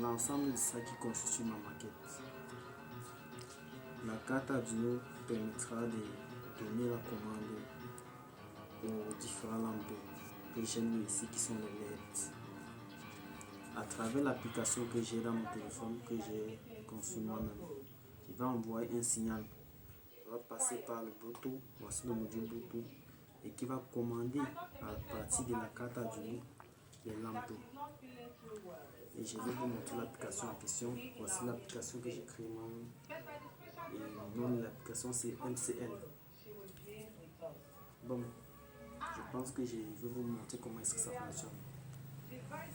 l'ensemble de ça qui constitue ma maquette. La carte Arduino permettra de donner la commande aux différents lampes que j'ai mis ici qui sont les LED. À travers l'application que j'ai dans mon téléphone, que j'ai conçu moi-même, il va envoyer un signal. Il va passer par le Bluetooth, voici le module Bluetooth, et qui va commander à partir de la carte Arduino les lampes. Et je vais vous montrer l'application en question. Voici l'application que j'ai créée moi-même. Et le nom de l'application c'est MCL. Bon, je pense que je vais vous montrer comment est-ce que ça fonctionne.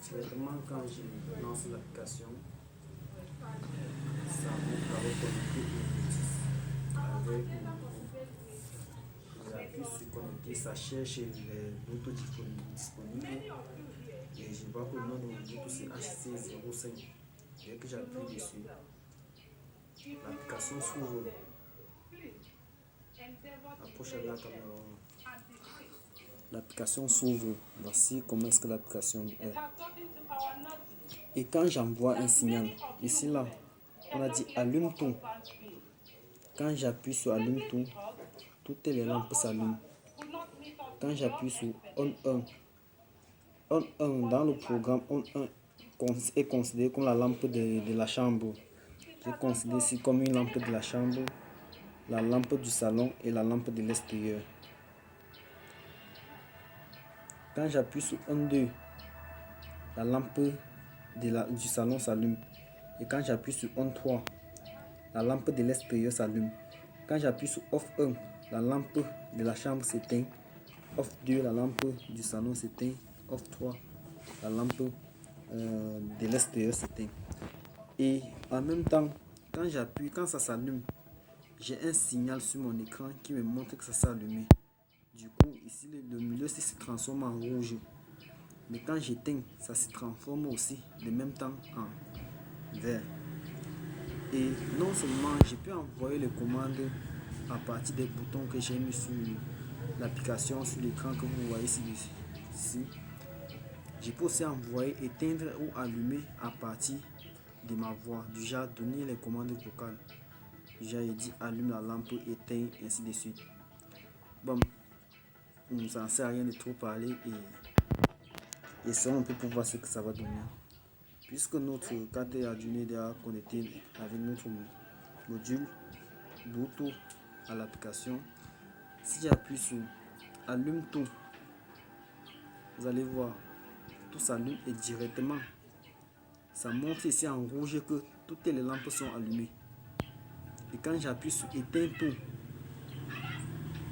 Directement quand je lance l'application, ça va reconnecter une notice avec le numéro. J'appuie sur connecter, ça cherche les Bluetooth disponibles. Et je vois que le nom de mon Bluetooth c'est HC05. Dès que j'appuie dessus, l'application s'ouvre. Approche avec la caméra. L'application s'ouvre. Voici comment est-ce que l'application est. Et quand j'envoie un signal, ici là, on a dit allume tout. Quand j'appuie sur allume tout, toutes les lampes s'allument. Quand j'appuie sur on 1 dans le programme on 1 est considéré comme la lampe de la chambre. Je considère ici comme une lampe de la chambre, la lampe du salon et la lampe de l'extérieur. Quand j'appuie sur on 2, la lampe du salon s'allume. Et quand j'appuie sur on 3, la lampe de l'extérieur s'allume. Quand j'appuie sur off 1, la lampe de la chambre s'éteint. Off 2, la lampe du salon s'éteint. Off 3, la lampe de l'extérieur s'éteint. Et en même temps, quand j'appuie, quand ça s'allume, j'ai un signal sur mon écran qui me montre que ça s'est allumé. Du coup, ici, le milieu se transforme en rouge. Mais quand j'éteins, ça se transforme aussi de même temps en vert. Et non seulement je peux envoyer les commandes à partir des boutons que j'ai mis sur l'application, sur l'écran que vous voyez ici. Je peux aussi envoyer éteindre ou allumer à partir de ma voix, du genre donner les commandes vocales. J'ai dit allume la lampe, éteins, ainsi de suite. Bon, on ne s'en sert à rien de trop parler et essayons un peu pour voir ce que ça va donner. Puisque notre carte Arduino est déjà connectée avec notre module Bluetooth à l'application, si j'appuie sur allume tout, vous allez voir, tout s'allume et directement ça montre ici en rouge que toutes les lampes sont allumées. Et quand j'appuie sur éteins tout,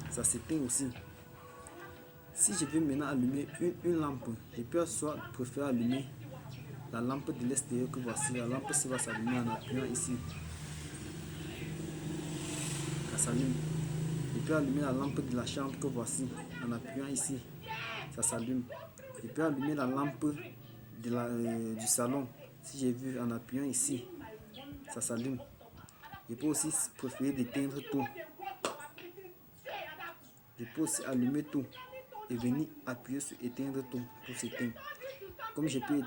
ça s'éteint aussi. Si je veux maintenant allumer une lampe, je peux soit préférer allumer la lampe de l'extérieur que voici. La lampe va s'allumer en appuyant ici. Ça s'allume. Je peux allumer la lampe de la chambre que voici en appuyant ici. Ça s'allume. Je peux allumer la lampe du salon. Si j'ai vu en appuyant ici, ça s'allume. Je peux aussi préférer d'éteindre tout. Je peux aussi allumer tout et venir appuyer sur éteindre tout pour s'éteindre. Comme je peux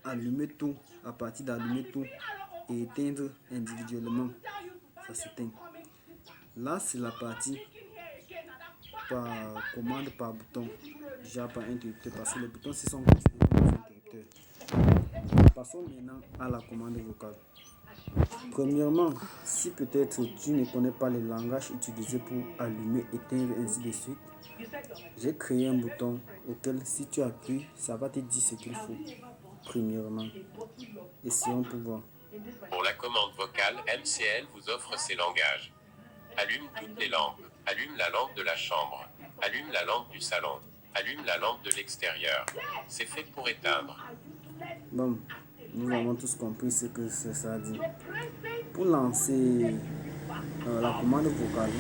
allumer tout à partir d'allumer tout et éteindre individuellement, ça s'éteint. Là, c'est la partie par commande par bouton, déjà par interrupteur, parce que les boutons ce sont considérés comme des interrupteurs. Passons maintenant à la commande vocale. Premièrement, si peut-être tu ne connais pas le langage utilisé pour allumer, éteindre, ainsi de suite, j'ai créé un bouton auquel si tu appuies, ça va te dire ce qu'il faut. Premièrement, essayons pour voir. Pour la commande vocale, MCL vous offre ces langages. Allume toutes les lampes. Allume la lampe de la chambre. Allume la lampe du salon. Allume la lampe de l'extérieur. C'est fait pour éteindre. Bon, nous avons tous compris ce que ça dit. Pour lancer la commande vocale,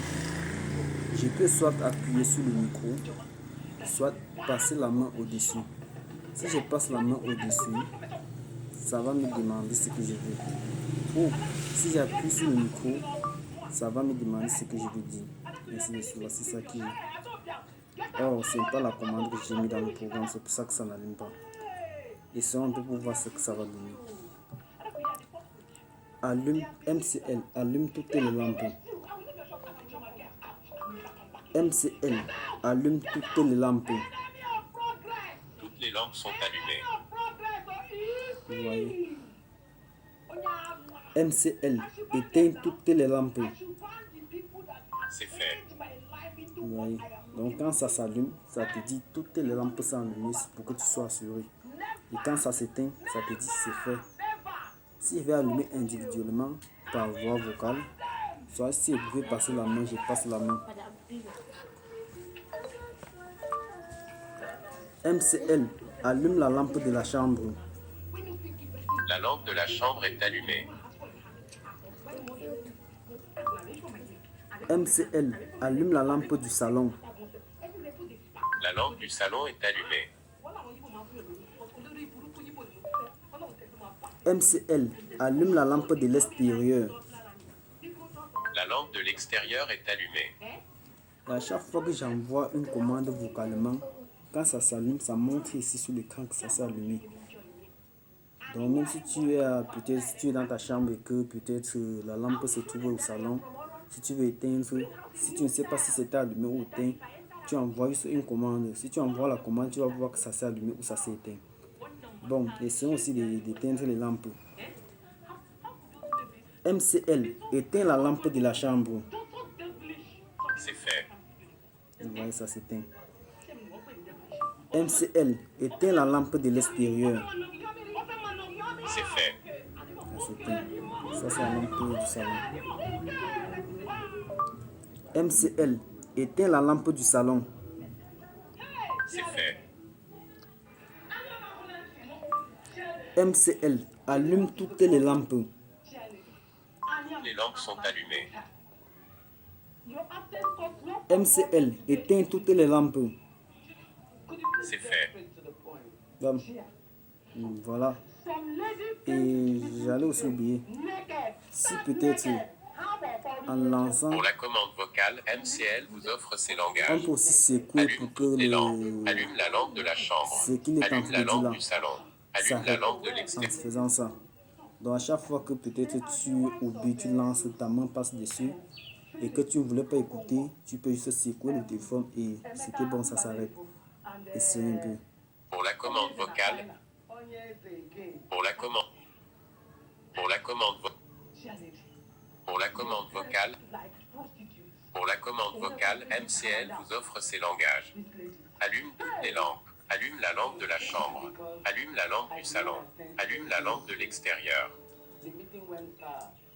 je peux soit appuyer sur le micro, soit passer la main au-dessus. Si je passe la main au-dessus, ça va me demander ce que je veux. Ou si j'appuie sur le micro, ça va me demander ce que je veux dire. Ainsi de suite, voici ça qui est. Or, ce n'est pas la commande que j'ai mis dans le programme, c'est pour ça que ça n'allume pas. Essayons un peu pour voir ce que ça va donner. MCL, allume toutes les lampes. MCL, allume toutes les lampes. Toutes les lampes sont allumées. Vous voyez. MCL, éteins toutes les lampes. C'est fait. Vous voyez. Donc quand ça s'allume, ça te dit toutes les lampes sont allumées pour que tu sois assuré. Et quand ça s'éteint, ça te dit c'est fait. Si je vais allumer individuellement par voix vocale, soit si vous pouvez passer la main, je passe la main. MCL, allume la lampe de la chambre. La lampe de la chambre est allumée. MCL, allume la lampe du salon. La lampe du salon est allumée. MCL, allume la lampe de l'extérieur. La lampe de l'extérieur est allumée. À chaque fois que j'envoie une commande vocalement, quand ça s'allume, ça montre ici sur l'écran que ça s'est allumé. Donc même si tu es peut-être si tu es dans ta chambre et que peut-être la lampe se trouve au salon, si tu veux éteindre, si tu ne sais pas si c'est allumé ou éteint, tu envoies juste une commande. Si tu envoies la commande, tu vas voir que ça s'est allumé ou ça s'est éteint. Bon, essayons aussi d'éteindre les lampes. MCL, éteins la lampe de la chambre. C'est fait. Vous voyez, ça s'éteint. MCL, éteins la lampe de l'extérieur. C'est fait. Ça s'éteint. Ça, c'est la lampe du salon. MCL, éteins la lampe du salon. C'est fait. MCL, allume toutes les lampes. Les lampes sont allumées. MCL, éteins toutes les lampes. C'est fait. Bon. Voilà. Et j'allais aussi oublier. Si peut-être en lançant, Pour la commande vocale, MCL vous offre ces on langages. peut aussi secouer Allume pour que toutes les lampes. le... Allume la lampe de la chambre. ce qu'il est en Allume train la de dire lampe là du salon. Allume la s'arrête lampe de en l'extérieur. faisant ça. Donc à chaque fois que peut-être tu oublies, tu lances, ta main passe dessus et que tu ne voulais pas écouter, tu peux juste secouer le téléphone et c'était bon, ça s'arrête. Essayez un peu. Pour la commande vocale, pour la commande, pour la commande, pour la commande vocale, pour la commande vocale, MCL vous offre ces langages. Allume toutes les lampes. Allume la lampe de la chambre. Allume la lampe du salon. Allume la lampe de l'extérieur.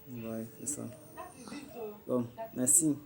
Ouais, c'est ça. Bon, merci.